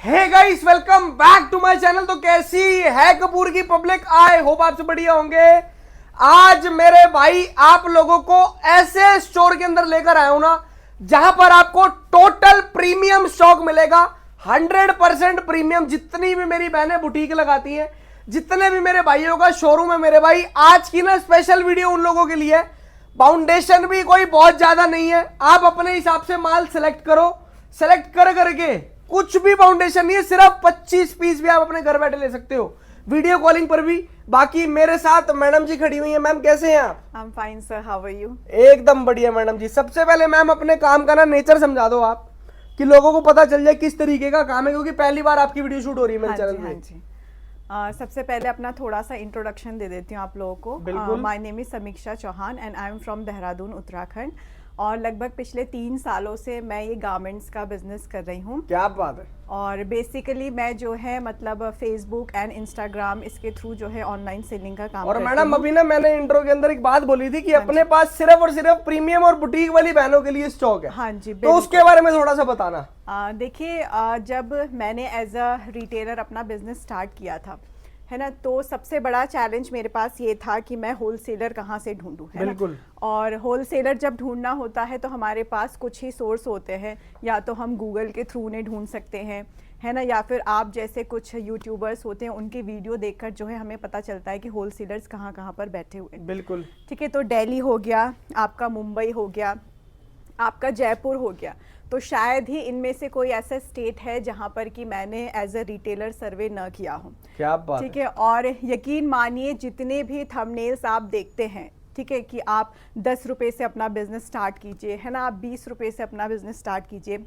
Hey guys, welcome back to my channel. तो कैसी है कपूर की पब्लिक? आई होप आप सब बढ़िया होंगे। आज मेरे भाई आप लोगों को ऐसे स्टोर के अंदर लेकर आया हूं ना, जहां पर आपको टोटल प्रीमियम स्टॉक मिलेगा। 100% प्रीमियम। जितनी भी मेरी बहनें बुटीक लगाती हैं, जितने भी मेरे भाइयों का शोरूम है मेरे भाई, आज की ना स्पेशल वीडियो उन लोगों के लिए है। फाउंडेशन भी कोई बहुत ज्यादा नहीं है, आप अपने हिसाब से माल सिलेक्ट करो। सिलेक्ट कर करके कुछ भी फाउंडेशन नहीं है, सिर्फ 25 पीस भी आप अपने घर बैठे ले सकते हो, वीडियो कॉलिंग पर भी। बाकी मेरे साथ मैडम जी खड़ी हुई है। मैम कैसे हैं आप? I am fine sir, how are you? एकदम बढ़िया मैडम जी। सबसे पहले मैम अपने काम का ना नेचर समझा दो आप, कि लोगों को पता चल जाए किस तरीके का काम है, क्योंकि पहली बार आपकी वीडियो शूट हो रही है मेरे चैनल पे। सबसे पहले अपना थोड़ा सा इंट्रोडक्शन दे देती हूँ आप लोगों को। My name is Sameeksha Chauhan and I am from Dehradun, Uttarakhand. और लगभग पिछले 3 सालों से मैं ये गारमेंट्स का बिजनेस कर रही हूँ। क्या बात है। और बेसिकली मैं जो है मतलब फेसबुक एंड इंस्टाग्राम इसके थ्रू जो है ऑनलाइन सेलिंग का काम और करती मैडम हूँ। अभी ना मैंने इंट्रो के अंदर एक बात बोली थी कि अपने पास सिर्फ और सिर्फ प्रीमियम और बुटीक वाली बहनों के लिए स्टॉक है। हाँ जी, तो उसके बारे में थोड़ा सा बताना। देखिए, जब मैंने एज अ रिटेलर अपना बिजनेस स्टार्ट किया था, है ना, तो सबसे बड़ा चैलेंज मेरे पास ये था कि मैं होलसेलर कहाँ से ढूंढूं, है बिल्कुल। ना। और होलसेलर जब ढूंढना होता है तो हमारे पास कुछ ही सोर्स होते हैं, या तो हम गूगल के थ्रू उन्हें ढूंढ सकते हैं, है ना, या फिर आप जैसे कुछ यूट्यूबर्स होते हैं उनकी वीडियो देखकर जो है हमें पता चलता है कि होलसेलर्स कहाँ कहाँ पर बैठे हुए हैं। बिल्कुल ठीक है, तो दिल्ली हो गया आपका, मुंबई हो गया आपका, जयपुर हो गया, तो शायद ही इनमें से कोई ऐसा स्टेट है जहां पर कि मैंने एज अ रिटेलर सर्वे न किया हो। क्या बात ठीक है। और यकीन मानिए जितने भी थंबनेल्स आप देखते हैं, ठीक है, कि आप 10 रुपए से अपना बिजनेस स्टार्ट कीजिए, है ना, आप 20 रुपए से अपना बिजनेस स्टार्ट कीजिए,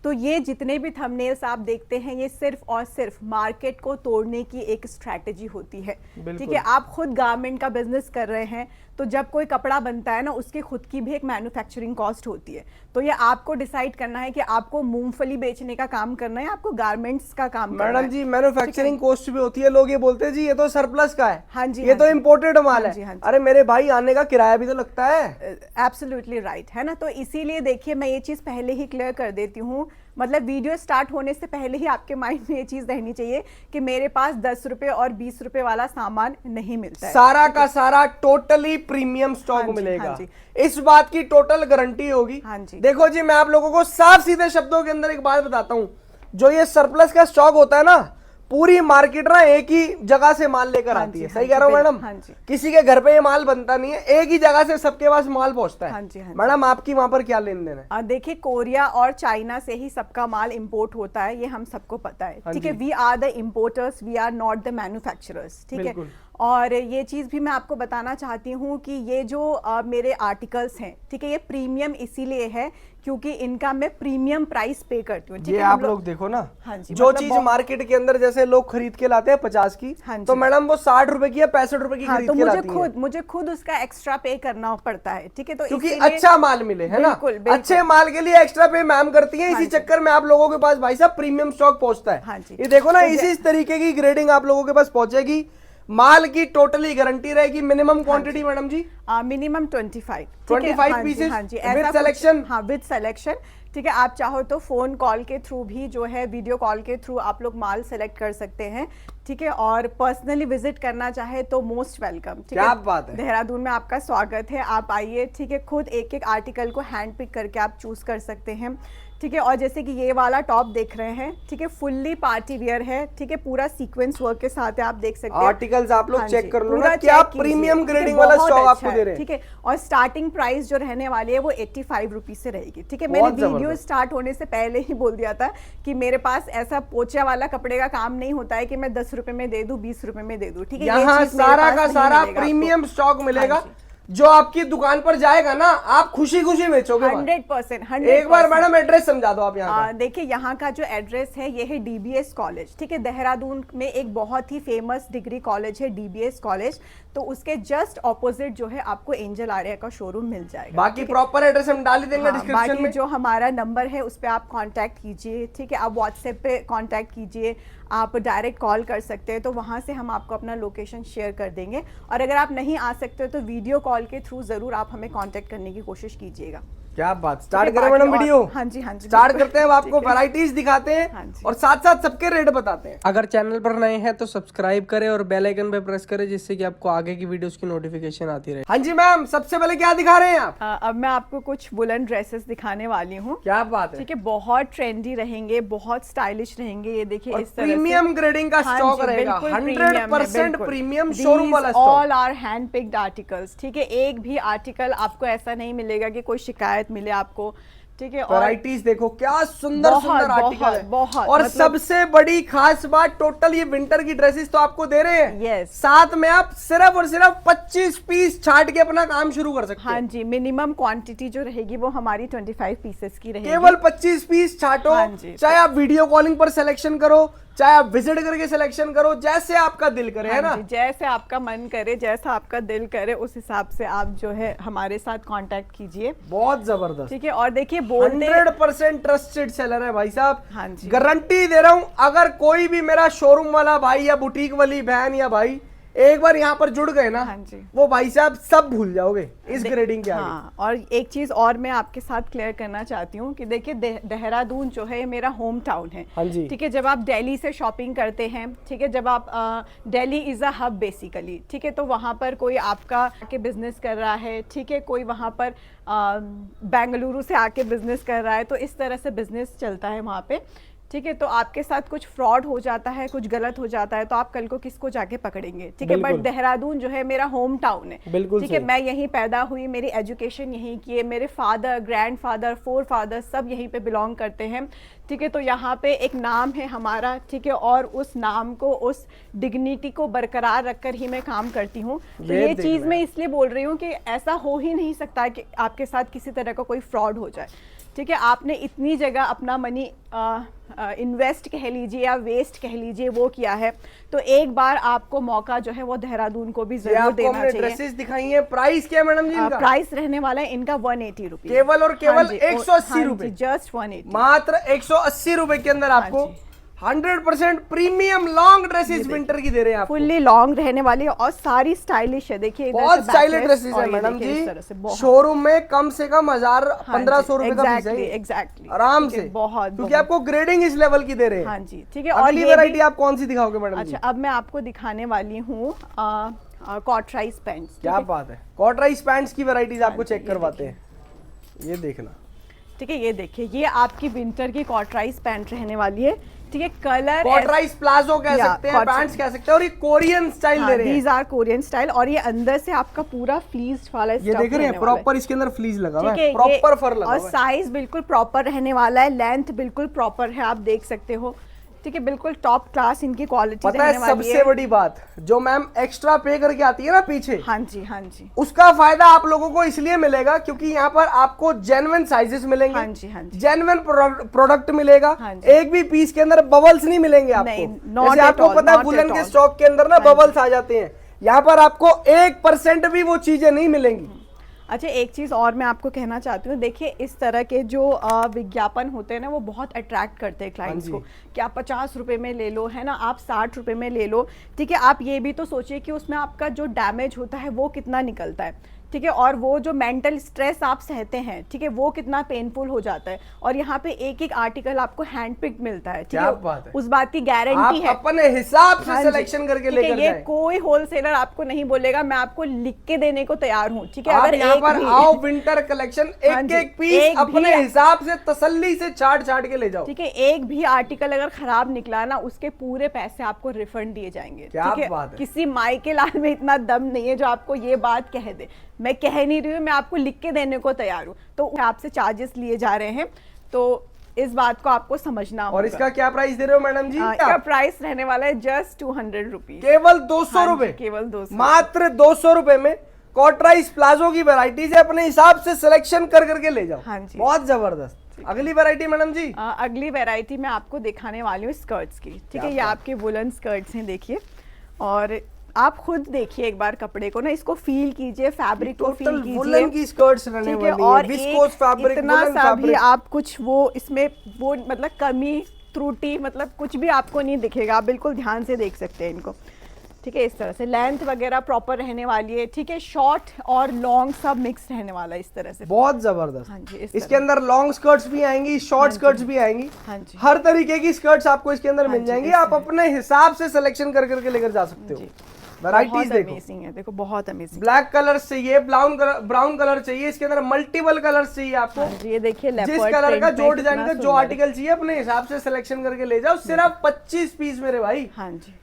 तो ये जितने भी थंबनेल्स आप देखते हैं ये सिर्फ और सिर्फ मार्केट को तोड़ने की एक स्ट्रैटेजी होती है। ठीक है, आप खुद गारमेंट का बिजनेस कर रहे हैं, तो जब कोई कपड़ा बनता है ना, उसकी खुद की भी एक मैन्युफैक्चरिंग कॉस्ट होती है। तो ये आपको डिसाइड करना है कि आपको मूंगफली बेचने का काम करना है, आपको गारमेंट्स का काम करना है। मैडम जी, मैन्युफैक्चरिंग कॉस्ट भी होती है। लोग ये बोलते हैं जी ये तो सरप्लस का है। हाँ जी, ये तो इम्पोर्टेड माल है। अरे मेरे भाई, आने का किराया भी तो लगता है। एब्सोल्युटली राइट, है ना। तो इसीलिए देखिए, मैं ये चीज पहले ही क्लियर कर देती हूँ, मतलब वीडियो स्टार्ट होने से पहले ही आपके माइंड में ये चीज रहनी चाहिए कि मेरे पास 10 रुपए और 20 रुपए वाला सामान नहीं मिलता है। सारा का सारा टोटली प्रीमियम स्टॉक मिलेगा। हाँ जी। इस बात की टोटल गारंटी होगी। हाँ जी। देखो जी, मैं आप लोगों को साफ सीधे शब्दों के अंदर एक बात बताता हूं। जो ये सरप्लस का स्टॉक होता है ना, पूरी मार्केट ना एक ही जगह से माल लेकर आती है। सही कह रहा हूं मैडम? हाँ जी। किसी के घर पे ये माल बनता नहीं है, एक ही जगह से सबके पास माल पहुंचता है। हाँ जी, हाँ जी। मैडम आपकी वहां पर क्या लेन देन है? देखिए, कोरिया और चाइना से ही सबका माल इंपोर्ट होता है, ये हम सबको पता है। ठीक है, we are the importers, we are not the manufacturers. ठीक है। और ये चीज भी मैं आपको बताना चाहती हूँ कि ये जो मेरे आर्टिकल्स हैं, ठीक है, ये प्रीमियम इसीलिए है क्योंकि इनका मैं प्रीमियम प्राइस पे करती हूँ। ये आप लोग देखो ना, हाँ जी, जो चीज मार्केट के अंदर जैसे लोग खरीद के लाते हैं 50 की, हाँ, तो मैडम वो 60 रुपए की या 65 रुपए की खरीद तो के लाती है। मुझे खुद उसका एक्स्ट्रा पे करना पड़ता है। ठीक है, तो क्योंकि अच्छा माल मिले, है ना। अच्छे माल के लिए एक्स्ट्रा पे मैम करती है। इसी चक्कर में आप लोगों के पास भाई साहब प्रीमियम स्टॉक पहुंचता है। हाँ जी। ये देखो ना, इसी तरीके की ग्रेडिंग आप लोगों के पास पहुंचेगी। माल की टोटली गारंटी रहेगी। मिनिमम क्वांटिटी मैडम जी मिनिमम 25 पीसेस। हाँ जी, विद सिलेक्शन। हाँ, विद सिलेक्शन। ठीक है, आप चाहो तो फोन कॉल के थ्रू भी जो है, वीडियो कॉल के थ्रू आप लोग माल सेलेक्ट कर सकते हैं। ठीक है, और पर्सनली विजिट करना चाहे तो मोस्ट वेलकम। ठीक है, क्या बात है। देहरादून में आपका स्वागत है, आप आइए। ठीक है, खुद एक एक आर्टिकल को हैंड पिक करके आप चूज कर सकते हैं। ठीक है, और जैसे कि ये वाला टॉप देख रहे हैं, ठीक है, फुल्ली पार्टी वियर है। ठीक है, पूरा सीक्वेंस वर्क के साथ है, आप देख सकते हैं। आर्टिकल्स आप लोग चेक कर लो ना, क्या प्रीमियम ग्रेडिंग वाला स्टॉक आपको दे रहे हैं। ठीक है, और स्टार्टिंग प्राइस जो रहने वाली है वो 85 रुपीज से रहेगी। ठीक है, मैंने वीडियो स्टार्ट होने से पहले ही बोल दिया था कि मेरे पास ऐसा पोचा वाला कपड़े का काम नहीं होता है कि मैं 10 रुपए में दे दूं, 20 रुपए में दे दूं। ठीक है, यहाँ सारा का सारा प्रीमियम स्टॉक मिलेगा। जो आपकी दुकान पर जाएगा ना, आप खुशी खुशी बेचोगे। 100%। एक बार मैडम एड्रेस समझा दो आप यहाँ। देखिए, यहाँ का जो एड्रेस है ये है डीबीएस कॉलेज। ठीक है, देहरादून में एक बहुत ही फेमस डिग्री कॉलेज है डीबीएस कॉलेज, तो उसके जस्ट ऑपोजिट जो है आपको एंजल आर्या का शोरूम मिल जाएगा। बाकी प्रॉपर एड्रेस हम डाल ही देंगे डिस्क्रिप्शन में। जो हमारा नंबर है उस पर आप कांटेक्ट कीजिए। ठीक है, आप व्हाट्सएप पे कांटेक्ट कीजिए, आप डायरेक्ट कॉल कर सकते हैं, तो वहां से हम आपको अपना लोकेशन शेयर कर देंगे। और अगर आप नहीं आ सकते तो वीडियो कॉल के थ्रू जरूर आप हमें कांटेक्ट करने की कोशिश कीजिएगा। क्या बात, स्टार्ट करें मैडम वीडियो? हाँ जी हाँ जी, स्टार्ट करते हैं। अब आपको वैरायटीज दिखाते हैं हाँ जी। और साथ साथ सबके रेट बताते हैं। अगर चैनल पर नए हैं तो सब्सक्राइब करें और बेल आइकन पे प्रेस करें, जिससे कि आपको आगे की वीडियोस की नोटिफिकेशन आती रहे। हाँ जी मैम, सबसे पहले क्या दिखा रहे हैं आप? अब मैं आपको कुछ वुलन ड्रेसेस दिखाने वाली हूँ। क्या बात है, ठीक है, बहुत ट्रेंडी रहेंगे, बहुत स्टाइलिश रहेंगे। ये देखिए इस तरह प्रीमियम ग्रेडिंग का हाँ स्टॉक जी, रहेगा, बिल्कुल 100% प्रीमियम शोरूम वाला stock. All are hand picked articles. ठीक है, एक भी आर्टिकल आपको ऐसा नहीं मिलेगा कि कोई शिकायत मिले आपको। ठीक है, वैराइटीज देखो क्या सुंदर सुंदर आर्टिकल है। बहुत और मतलब, सबसे बड़ी खास बात, टोटल ये विंटर की ड्रेसेस तो आपको दे रहे हैं। यस, साथ में आप सिर्फ और सिर्फ 25 पीस छाट के अपना काम शुरू कर सकते हैं। हाँ जी, मिनिमम क्वांटिटी जो रहेगी वो हमारी 25 पीसेस की रहेगी। केवल 25 पीस छाटो। हाँ जी, चाहे आप वीडियो कॉलिंग पर सिलेक्शन करो, चाहे आप विजिट करके सिलेक्शन करो, जैसे आपका दिल करे, है ना? जैसे आपका मन करे, जैसा आपका दिल करे, उस हिसाब से आप जो है हमारे साथ कांटेक्ट कीजिए। बहुत जबरदस्त। ठीक है, और देखिए 100% ट्रस्टेड सेलर है भाई साहब। हाँ जी, गारंटी दे रहा हूं, अगर कोई भी मेरा शोरूम वाला भाई या बुटीक वाली बहन या भाई एक बार यहाँ पर जुड़ गए ना, हाँ जी, वो भाई साहब सब भूल जाओगे इस ग्रेडिंग के आगे। हाँ, और एक चीज और मैं आपके साथ क्लियर करना चाहती हूँ कि देखिए देहरादून जो है ये मेरा होम टाउन है। हाँ जी, ठीक है, जब आप दिल्ली से शॉपिंग करते हैं, ठीक है, जब आप Delhi is a hub basically, ठीक है, तो वहाँ पर कोई आपका आके बिजनेस कर रहा है, ठीक है, कोई वहाँ पर बेंगलुरु से आके बिजनेस कर रहा है, तो इस तरह से बिजनेस चलता है वहाँ पे। ठीक है, तो आपके साथ कुछ फ्रॉड हो जाता है, कुछ गलत हो जाता है, तो आप कल को किसको जाके पकड़ेंगे? ठीक है, बट देहरादून जो है मेरा होम टाउन है। बिल्कुल ठीक है, मैं यहीं पैदा हुई, मेरी एजुकेशन यहीं की है, मेरे फादर, ग्रैंडफादर, फोर फादर सब यहीं पे बिलोंग करते हैं। ठीक है, तो यहाँ पे एक नाम है हमारा। ठीक है, और उस नाम को, उस डिग्निटी को बरकरार रखकर ही मैं काम करती हूँ। तो ये चीज़ मैं इसलिए बोल रही हूँ कि ऐसा हो ही नहीं सकता कि आपके साथ किसी तरह का कोई फ्रॉड हो जाए। ठीक है, आपने इतनी जगह अपना मनी इन्वेस्ट कह लीजिए या वेस्ट कह लीजिए वो किया है, तो एक बार आपको मौका जो है वो देहरादून को भी जरूर देना चाहिए। ड्रेसेस दिखाई है, प्राइस क्या है मैडम जी इनका? प्राइस रहने वाला है इनका 180 रुपीज, केवल और केवल 180 रुपए, जस्ट 180, मात्र 180 रुपए के अंदर आपको 100% प्रीमियम लॉन्ग ड्रेसेस विंटर की दे रहे हैं आपको। फुल्ली लॉन्ग रहने वाली है और सारी स्टाइलिश है। देखिए बहुत स्टाइलिश ड्रेसेस है मैडम जी। शोरूम में कम से कम 1000-1500 रुपए का पीस है एग्जैक्टली, आराम से, बहुत, क्योंकि आपको ग्रेडिंग इस लेवल की दे रहे हैं। हाँ जी, ठीक है। और अगली वैरायटी आप कौन सी दिखाओगे मैडम? अच्छा, अब मैं आपको दिखाने वाली हूँ कॉटराइज पैंट्स। क्या बात है, कॉटराइज पैंट्स की वैरायटीज आपको चेक करवाते हैं। ये देखना, ठीक है, ये देखिए, ये आपकी विंटर की कॉटराइज पैंट रहने वाली है। ठीक है, कलर कॉटराइज प्लाजो कह सकते हैं, पैंट्स कह सकते हैं, और ये कोरियन स्टाइल दे रहे हैं। दीज आर कोरियन स्टाइल, और ये अंदर से आपका पूरा फ्लीस वाला ये देख रहे हैं, प्रॉपर इसके अंदर फ्लीस लगा हुआ है, प्रॉपर फर लगा हुआ है, और साइज बिल्कुल प्रॉपर रहने वाला है, लेंथ बिल्कुल प्रॉपर है, आप देख सकते हो। ठीक है, बिल्कुल टॉप क्लास इनकी क्वालिटी रहने वाली है। सबसे बड़ी बात, जो मैम एक्स्ट्रा पे करके आती है ना पीछे, हाँ जी हाँ जी, उसका फायदा आप लोगों को इसलिए मिलेगा क्योंकि यहाँ पर आपको जेन्युइन साइजेस मिलेंगे। हाँ जी हाँ जी, जेन्युइन प्रोडक्ट मिलेगा। हाँ, एक भी पीस के अंदर बबल्स नहीं मिलेंगे आपको। जैसे आपको पता है वुलन के स्टॉक के अंदर ना बबल्स आ जाते हैं, यहाँ पर आपको 1% भी वो चीजें नहीं मिलेंगी। अच्छा, एक चीज़ और मैं आपको कहना चाहती हूँ, देखिए इस तरह के जो विज्ञापन होते हैं ना, वो बहुत अट्रैक्ट करते हैं क्लाइंट्स को कि आप 50 रुपए में ले लो, है ना, आप 60 रुपए में ले लो। ठीक है, आप ये भी तो सोचिए कि उसमें आपका जो डैमेज होता है वो कितना निकलता है। ठीक है, और वो जो मेंटल स्ट्रेस आप सहते हैं, ठीक है, वो कितना पेनफुल हो जाता है। और यहाँ पे एक एक आर्टिकल आपको हैंड पिक मिलता है। ठीक है, उस बात की गारंटी है, अपने हिसाब से सिलेक्शन करके लेकर ये कोई होलसेलर आपको नहीं बोलेगा, मैं आपको लिख के देने को तैयार हूँ। ठीक है, अगर यहाँ पर आओ विंटर कलेक्शन, एक एक पीस अपने हिसाब से तसल्ली से छाट के ले जाओ। ठीक है, एक भी आर्टिकल अगर खराब निकला ना, उसके पूरे पैसे आपको रिफंड दिए जाएंगे। क्या बात है, किसी माई के लाल में इतना दम नहीं है जो आपको ये बात कह दे। मैं कह नहीं रही हूँ, मैं आपको लिख के देने को तैयार हूँ, तो आपसे चार्जेस लिए जा रहे हैं, तो इस बात को आपको समझना होगा। और इसका क्या प्राइस दे रहे हो मैडम जी? इसका प्राइस रहने वाला है जस्ट 200 रुपीज, केवल 200 रुपए, केवल 200, मात्र 200 रुपए में कॉटराइज प्लाजो की वैरायटीज है, अपने हिसाब से सिलेक्शन करके ले जाओ। हाँ जी, बहुत जबरदस्त। अगली वैरायटी मैडम जी? अगली वैरायटी मैं आपको दिखाने वाली हूँ स्कर्ट्स की। ठीक है, ये आपके वुलन स्कर्ट्स हैं, देखिए, और आप खुद देखिए एक बार कपड़े को ना, इसको फील कीजिए, फैब्रिक को फील कीजिए। वुलन की स्कर्ट्स रहने वाली है, और विस्कोस फैब्रिक, इतना सा भी आप कुछ वो इसमें वो मतलब कमी त्रुटि मतलब कुछ भी आपको नहीं दिखेगा। आप बिल्कुल ध्यान से देख सकते हैं इनको। ठीक है, इस तरह से लेंथ वगैरह प्रॉपर रहने वाली है। ठीक है, शॉर्ट और लॉन्ग सब मिक्स रहने वाला है इस तरह से। बहुत जबरदस्त। हाँ जी, इसके अंदर लॉन्ग स्कर्ट्स भी आएंगी, शॉर्ट स्कर्ट्स भी आएंगी। हाँ जी, हर तरीके की स्कर्ट्स आपको इसके अंदर मिल जाएंगी। आप अपने हिसाब से सिलेक्शन कर करके लेकर जा सकते हो। वैरायटीज देखो, अमेजिंग है, देखो बहुत अमेजिंग। ब्लैक कलर चाहिए, ब्राउन कलर चाहिए, इसके अंदर मल्टीपल कलर्स चाहिए आपको। ये देखिए जिस कलर का जो डिजाइन का जो आर्टिकल चाहिए अपने हिसाब से सिलेक्शन करके ले जाओ। सिर्फ 25 पीस मेरे भाई। हाँ जी,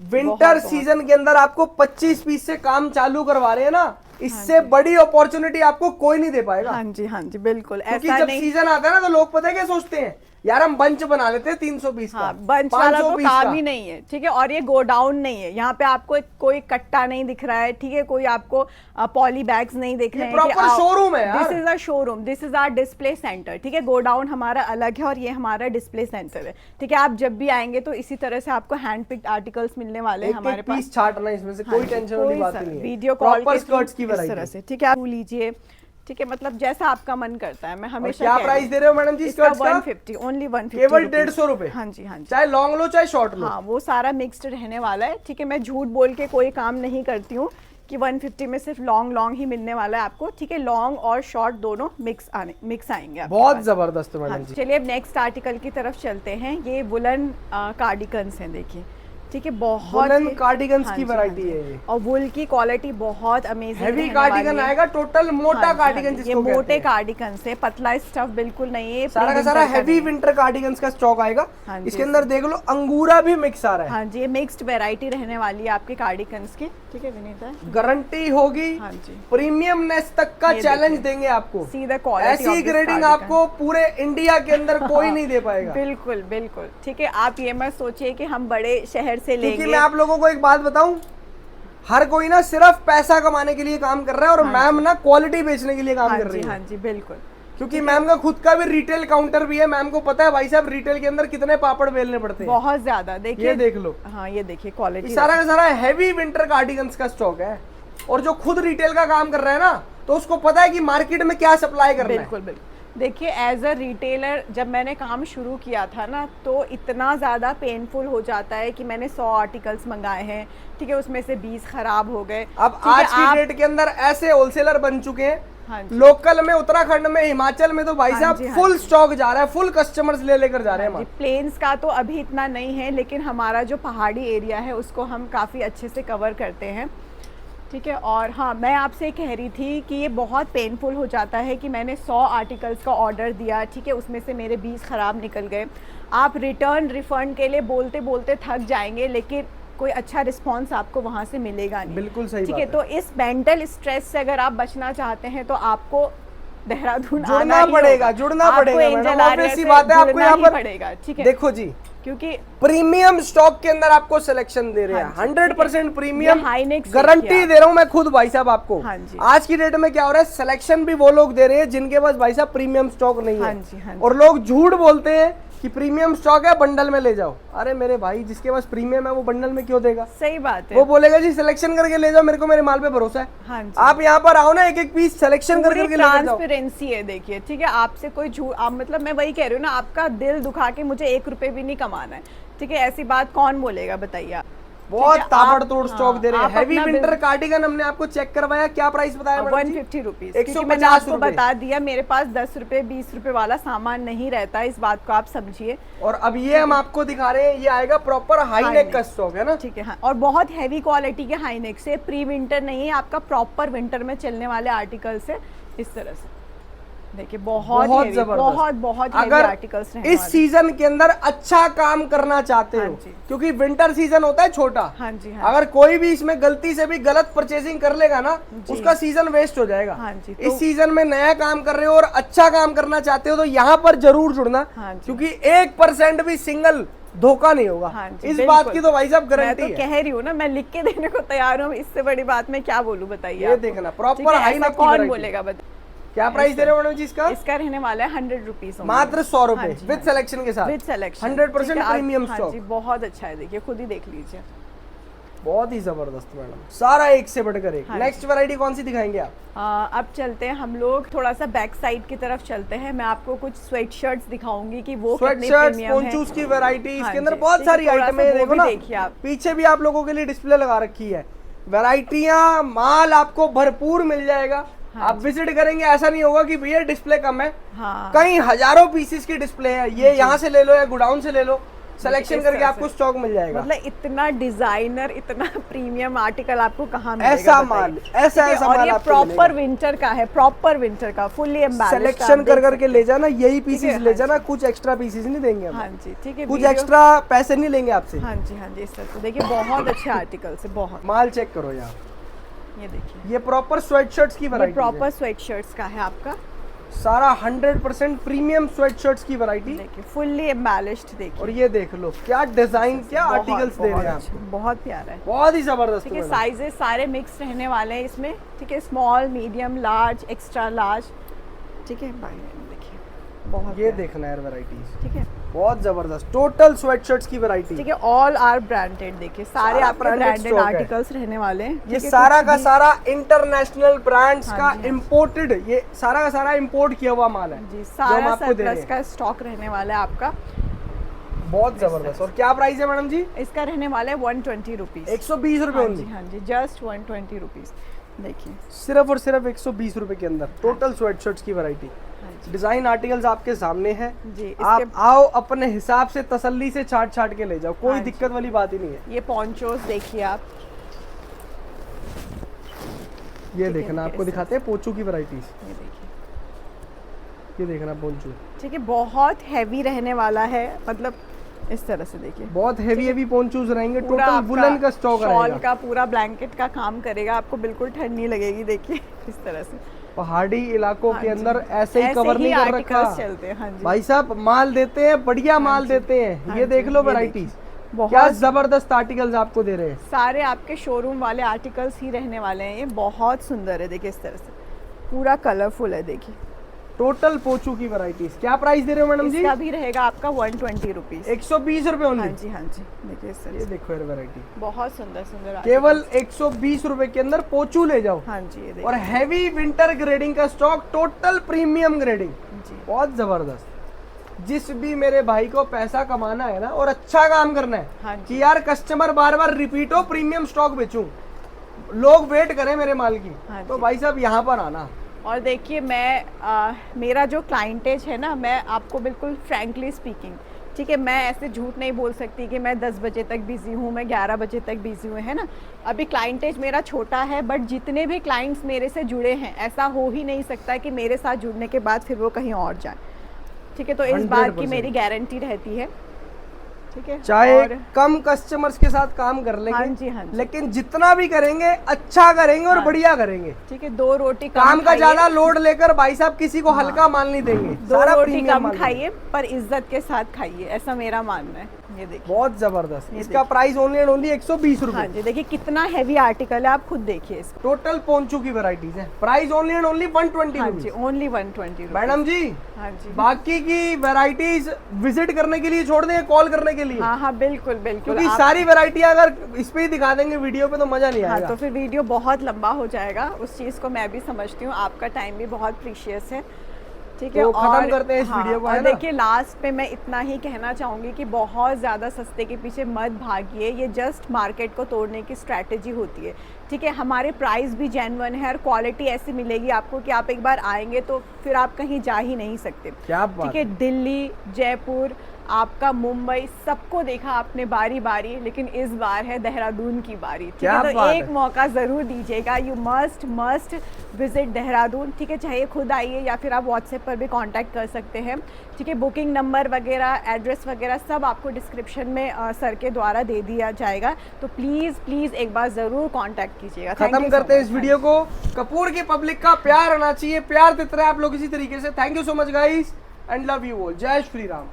विंटर सीजन के अंदर आपको 25 पीस से काम चालू करवा रहे हैं ना, इससे बड़ी अपॉर्चुनिटी आपको कोई नहीं दे पाएगा। हाँ जी, हाँ जी, बिल्कुल। क्योंकि ऐसा जब नहीं, सीजन आता है ना तो लोग पता है क्या सोचते हैं, यार हम बंच बना लेते हैं 320 हाँ, का, बंच वाला 500 तो पीस काम का। ही नहीं है। ठीक है, और ये गोडाउन नहीं है, यहाँ पे आपको कोई कट्टा नहीं दिख रहा है। ठीक है, कोई आपको पॉली बैग्स नहीं दिख रहे हैं। प्रॉपर शोरूम है यार। This is a showroom, this is our display centre. ठीक है, गोडाउन हमारा अलग है और ये हमारा डिस्प्ले सेंटर है। ठीक है, आप जब भी आएंगे तो इसी तरह से आपको हैंड पिक्ड आर्टिकल्स मिलने वाले हैं हमारे पास। पीस छाटना इसमें से कोई टेंशन वाली बात नहीं है। वीडियो कॉल प्रॉपर स्कर्ट्स की इस तरह वैरायटी। से। ठीक है, आप लीजिए। ठीक है, मतलब जैसा आपका मन करता है। मैं हमेशा क्या प्राइस दे रहे हो मैडम जी स्कर्ट्स का? 150, ओनली 150, केवल 150 रुपए। हाँ जी, हाँ जी, चाहे लॉन्ग लो चाहे शॉर्ट लो। हाँ, वो सारा मिक्स्ड रहने वाला है। ठीक है, मैं झूठ बोल के कोई काम नहीं करती हूँ कि 150 में सिर्फ लॉन्ग ही मिलने वाला है आपको। ठीक है, लॉन्ग और शॉर्ट दोनों मिक्स आएंगे आपके बहुत पास। जबरदस्त हाँ, मैडम जी। चलिए अब नेक्स्ट आर्टिकल की तरफ चलते हैं। ये वुलन कार्डिगन्स हैं, देखिए। ठीक है, बहुत वुलन ही- कार्डिगन्स हाँ की जी, हाँ वैरायटी जी। है ये। और वुल की क्वालिटी बहुत अमेजिंग हेवी कार्डिगन आएगा, टोटल मोटा कार्डिगन ये जिसको कहते मोटे हैं। कार्डिगन से, पतला स्टफ बिल्कुल नहीं है। सारा का सारा हेवी विंटर कार्डिगन्स का स्टॉक आएगा। हाँ जी, इसके अंदर देख लो अंगूरा भी मिक्स आ रहा है। हाँ जी, ये मिक्स्ड वैरायटी रहने वाली है आपके कार्डिगन्स की। ठीक है विनीता, गारंटी होगी, हाँ जी, प्रीमियमनेस तक का ये चैलेंज देखिए। देंगे आपको। सी द क्वालिटी ऐसी ग्रेडिंग आपको पूरे इंडिया के अंदर कोई नहीं दे पाएगा। बिल्कुल बिल्कुल। ठीक है, आप ये मत सोचिए कि हम बड़े शहर से क्योंकि लेंगे। मैं आप लोगों को एक बात बताऊं, हर कोई ना सिर्फ पैसा कमाने के लिए काम कर रहा है और मैम ना क्वालिटी बेचने के लिए काम कर रही है। हाँ जी, बिल्कुल। क्योंकि मैम का खुद का भी रिटेल काउंटर भी है। मैम को पता है भाई साहब रिटेल के अंदर कितने पापड़ बेलने पड़ते हैं। बहुत ज्यादा। देखिए, ये देख लो, हाँ, ये देखिए क्वालिटी। सारा का सारा हैवी विंटर कार्डिगन्स का स्टॉक है। और जो खुद रिटेल का काम कर रहा है ना, तो उसको पता है कि मार्केट में क्या सप्लाई करना है। बिल्कुल बिल्कुल। देखिए, एज अ रिटेलर जब मैंने काम शुरू किया था ना, तो इतना ज़्यादा पेनफुल हो जाता है कि मैंने 100 आर्टिकल्स मंगाए हैं। ठीक है, उसमें से 20 खराब हो गए। अब आज की डेट के अंदर ऐसे होलसेलर बन चुके हैं। हाँ जी, लोकल में, उत्तराखंड में, हिमाचल में तो भाई हाँ साहब जी, हाँ फुल जी। स्टॉक जा रहा है, फुल कस्टमर्स लेकर जा रहे हैं। प्लेन्स का तो अभी इतना नहीं है, लेकिन हमारा जो पहाड़ी एरिया है उसको हम काफ़ी अच्छे से कवर करते हैं। ठीक है, और हाँ, मैं आपसे कह रही थी कि ये बहुत पेनफुल हो जाता है कि मैंने 100 आर्टिकल्स का ऑर्डर दिया। ठीक है, उसमें से मेरे 20 ख़राब निकल गए। आप रिटर्न रिफ़ंड के लिए बोलते बोलते थक जाएंगे, लेकिन कोई अच्छा रिस्पांस आपको वहाँ से मिलेगा नहीं। बिल्कुल सही ठीक बात है, है। तो इस मेंटल स्ट्रेस से अगर आप बचना चाहते हैं तो आपको देहरादून जुड़ना पड़ेगा, जुड़ना पड़ेगा मैडम, ऑब्वियस सी बात है। आपको यहाँ पर पड़ेगा। ठीक है, देखो जी, क्योंकि प्रीमियम स्टॉक के अंदर आपको सिलेक्शन दे रहे हैं। हाँ जी, 100% प्रीमियम हाईनेक्स गारंटी दे रहा हूं मैं खुद भाई साहब आपको। हाँ जी। आज की डेट में क्या हो रहा है, सिलेक्शन भी वो लोग दे रहे हैं जिनके पास भाई साहब प्रीमियम स्टॉक नहीं हाँ है। जी, हाँ जी। और लोग झूठ बोलते हैं कि प्रीमियम स्टॉक है, बंडल में ले जाओ। अरे मेरे भाई, जिसके पास प्रीमियम है वो बंडल में क्यों देगा? सही बात है। वो बोलेगा जी सिलेक्शन करके ले जाओ, मेरे को मेरे माल पे भरोसा है। हाँ जी, आप यहाँ पर आओ ना, एक एक पीस सिलेक्शन पूरी करके लेकर जाओ। ट्रांसपेरेंसी है। देखिए, ठीक है, आपसे कोई झूठ, आप मतलब मैं वही कह रही हूँ ना, आपका दिल दुखा के मुझे 1 रुपए भी नहीं कमाना है। ठीक है, ऐसी बात कौन बोलेगा, बताइए आप। बहुत ठीक है, ताबड़तोड़ आप- स्टॉक दे रहे हैं। आप हैवी अपना विंटर कार्डिगन हमने आपको चेक करवाया, क्या प्राइस बताया मैडम जी? 150 रुपीज। 150 आपको रुपए। बता दिया, मेरे पास 10 रुपए 20 रुपए वाला सामान नहीं रहता, इस बात को आप समझिए। और अब ये हम आपको दिखा रहे हैं, ये आएगा प्रॉपर हाई नेक का स्टॉक है ना। ठीक है, हाँ, और बहुत हैवी क्वालिटी के हाई नेक से, प्री विंटर नहीं है, आपका प्रॉपर विंटर में चलने वाले आर्टिकल्स है। इस तरह से देखिए, बहुत heavy, जबरदस्त। बहुत अगर आर्टिकल्स इस सीजन के अंदर अच्छा काम करना चाहते हाँ हो, जी। क्योंकि विंटर सीजन होता है छोटा। हाँ जी, हाँ अगर कोई भी इसमें गलती से भी गलत परचेजिंग कर लेगा ना, उसका सीजन वेस्ट हो जाएगा। हाँ जी, इस सीजन में नया काम कर रहे हो और अच्छा काम करना चाहते हो तो यहाँ पर जरूर जुड़ना, हाँ जी। क्योंकि 1% भी सिंगल धोखा नहीं होगा। हाँ जी, इस बिल्कुल। बात की तो भाई साहब मैं गारंटी तो है। कह रही हूँ ना, मैं लिख के देने को तैयार हूँ। इससे बड़ी बात मैं क्या बोलूँ, बताइए ये आपको। देखना, ठीक प्रॉपर है, हाई ऐसा नेक की कौन वैरायटी। बोलेगा, बता। क्या प्राइस दे रहे हो मैडम जी इसका? इसका रहने वाला है 100 रुपीज, मात्र 100 रुपए हाँ जी, विद हाँ सिलेक्शन के साथ। विद सिलेक्शन, 100% प्रीमियम हाँ स्टॉक। जी, बहुत अच्छा है। देखिए, खुद ही देख लीजिए। बहुत ही जबरदस्त मैडम, सारा एक से बढ़कर एक। नेक्स्ट वैरायटी कौन सी दिखाएंगे आप? अब चलते हैं हम लोग थोड़ा सा बैक साइड की तरफ चलते हैं। मैं आपको कुछ स्वेट शर्ट्स दिखाऊंगी कि वो स्वेट शर्ट्स, पोंचूस की वैरायटी, इसके अंदर बहुत सारी आइटमें है। देखो ना, देखिए आप, पीछे भी आप लोगों के लिए डिस्प्ले लगा रखी है। वैरायटियां, माल आपको भरपूर मिल जाएगा। आप विजिट करेंगे, ऐसा नहीं होगा कि भैया डिस्प्ले कम है। कई हजारों पीसेस की डिस्प्ले है। ये यहाँ से ले लो या गोडाउन से ले लो, सिलेक्शन करके आपको स्टॉक मिल जाएगा। मतलब इतना डिजाइनर, इतना प्रीमियम आर्टिकल आपको कहाँ मिलेगा? ऐसा माल, ऐसा और माल ये प्रॉपर विंटर का है, प्रॉपर विंटर का, फुल्ली एम्बैलिश्ड। सिलेक्शन कर करके ले जाना, यही पीसेस ले जाना, कुछ एक्स्ट्रा पीसेस नहीं देंगे हम। हाँ जी, ठीक है, कुछ एक्स्ट्रा पैसे नहीं लेंगे आपसे। हाँ जी, हाँ जी, इस तरह से देखिए, बहुत अच्छे आर्टिकल है, बहुत। माल चेक करो यार, ये देखिए, ये प्रॉपर स्वेट शर्ट्स की वैरायटी, प्रॉपर स्वेट शर्ट्स का है आपका सारा 100% प्रीमियम स्वेट शर्ट्स की वैरायटी। देखिए, फुल्ली एम्बैलिश्ड देखिए। और ये देख लो क्या डिजाइन, क्या आर्टिकल्स दे रहे हैं आप, बहुत प्यारा है, बहुत ही जबरदस्त। ठीक है, साइजेस सारे मिक्स रहने वाले हैं इसमें, ठीक है, small, medium, large, extra large, ठीक है। देखिए, बहुत ये देखना यार वैरायटीज, ठीक है, बहुत जबरदस्त। टोटल स्वेट शर्ट्स की वैरायटी, ठीक है, ऑल आर ब्रांडेड। देखिए, सारे आपके ब्रांडेड आर्टिकल्स रहने वाले हैं। ये सारा का सारा इंटरनेशनल ब्रांड्स का इंपोर्टेड, ये सारा का सारा इंपोर्ट किया हुआ माल है जी। सारा सरप्लस का स्टॉक रहने वाला है आपका, बहुत जबरदस्त। और क्या प्राइस है मैडम जी? इसका रहने वाला है 120 रुपीज, 120 रुपए ओनली। हाँ जी, जस्ट 120 रुपीज। देखिए, सिर्फ और सिर्फ 120 रुपए के अंदर टोटल स्वेट शर्ट्स की वैरायटी। डिजाइन आर्टिकल्स आपके सामने हैं जी। आप आओ, अपने हिसाब से तसल्ली से छाट छाट के ले जाओ, कोई दिक्कत वाली बात ही नहीं है। ये पोंचोस देखिए आप, ये देखना, आपको दिखाते हैं पोंचू की वैरायटीज। ये देखिए, ये देखना पोंचू, ठीक है, बहुत हैवी रहने वाला है, मतलब इस तरह से देखिए, बहुत हेवी पोंचूस रहेंगे। टोटल वुलन का स्टॉक रहेगा, शॉल का पूरा ब्लैंकेट का काम करेगा, आपको बिल्कुल ठंड नहीं लगेगी। देखिए, इस तरह से पहाड़ी इलाकों के अंदर ऐसे ही कवर नहीं कर रखा चलते हैं। हाँ जी, भाई साहब, माल देते हैं, बढ़िया माल देते हैं। ये देख लो वैरायटीज, क्या जबरदस्त आर्टिकल्स आपको दे रहे हैं। सारे आपके शोरूम वाले आर्टिकल्स ही रहने वाले हैं। ये बहुत सुंदर है, देखिए, इस तरह से पूरा कलरफुल है। देखिए, टोटल पोचू की वैरायटीज, क्या प्राइस दे रहे हो मैडम जी? इसका भी रहेगा आपका 120 रुपीज, 120 रुपए ओनली। हाँ जी, हाँ जी, देखिए, इस तरह ये देखो यार वैरायटी, बहुत सुंदर सुंदर, केवल 120 रुपए के अंदर पोचू ले जाओ। हाँ जी, ये और हैवी विंटर ग्रेडिंग का स्टॉक, टोटल प्रीमियम ग्रेडिंग जी, बहुत जबरदस्त। जिस भी मेरे भाई को पैसा कमाना है ना और अच्छा काम करना है, हाँ कि यार कस्टमर बार बार रिपीट हो, प्रीमियम स्टॉक बेचूं, लोग वेट करें मेरे माल की, हाँ तो भाई साहब यहाँ पर आना। और देखिए, मैं मेरा जो क्लाइंटेज है ना, मैं आपको बिल्कुल फ्रैंकली स्पीकिंग, ठीक है, मैं ऐसे झूठ नहीं बोल सकती कि मैं 10 बजे तक बिजी हूँ, मैं 11 बजे तक बिजी हूँ, है ना। अभी क्लाइंटेज मेरा छोटा है, बट जितने भी क्लाइंट्स मेरे से जुड़े हैं, ऐसा हो ही नहीं सकता कि मेरे साथ जुड़ने के बाद फिर वो कहीं और जाए, ठीक है। तो इस बात की मेरी गारंटी रहती है, ठीक है, चाहे कम कस्टमर्स के साथ काम कर लेंगे, हाँ जी, हाँ जी, लेकिन जितना भी करेंगे अच्छा करेंगे और बढ़िया करेंगे, ठीक है। 2 रोटी काम का ज्यादा लोड लेकर भाई साहब किसी को हल्का माल नहीं देंगे। 2 रोटी कम खाइए पर इज्जत के साथ खाइए, ऐसा मेरा मानना है। ये देखिए, बहुत जबरदस्त। इसका प्राइस ओनली एंड ओनली 120 रुपए। हाँ जी, देखिए कितना हैवी आर्टिकल है, आप खुद देखिए इसको। टोटल पोंचू की वैरायटीज है, प्राइस ओनली एंड ओनली 120 हाँ जी, ओनली 120 मैडम जी। हाँ जी, बाकी की वैरायटीज विजिट करने के लिए छोड़ दें, कॉल करने के लिए। हाँ हाँ, बिल्कुल बिल्कुल, क्योंकि सारी वैरायटी अगर इस पे ही दिखा देंगे वीडियो पे तो मजा नहीं आएगा। तो फिर वीडियो बहुत लंबा हो जाएगा, उस चीज को मैं भी समझती हूँ, आपका टाइम भी बहुत प्रीशियस है, ठीक है। तो खत्म और करते हैं इस वीडियो को, और है ना? देखिए, लास्ट पे मैं इतना ही कहना चाहूँगी कि बहुत ज़्यादा सस्ते के पीछे मत भागिए, ये जस्ट मार्केट को तोड़ने की स्ट्रैटेजी होती है, ठीक है। हमारे प्राइस भी जेन्युइन है और क्वालिटी ऐसी मिलेगी आपको कि आप एक बार आएंगे तो फिर आप कहीं जा ही नहीं सकते, क्या बात ठीक है। दिल्ली, जयपुर, आपका मुंबई, सबको देखा आपने बारी बारी, लेकिन इस बार है देहरादून की बारी, ठीक है। तो एक मौका ज़रूर दीजिएगा, यू मस्ट विजिट देहरादून, ठीक है। चाहे खुद आइए या फिर आप व्हाट्सएप पर भी कांटेक्ट कर सकते हैं, ठीक है। बुकिंग नंबर वगैरह, एड्रेस वगैरह सब आपको डिस्क्रिप्शन में सर के द्वारा दे दिया जाएगा, तो प्लीज़ एक बार ज़रूर कॉन्टैक्ट कीजिएगा। खत्म करते हैं इस वीडियो को। कपूर की पब्लिक का प्यार आना चाहिए, प्यार देते रहे आप लोग इसी तरीके से। Thank you so much guys and love you all. जय श्री राम।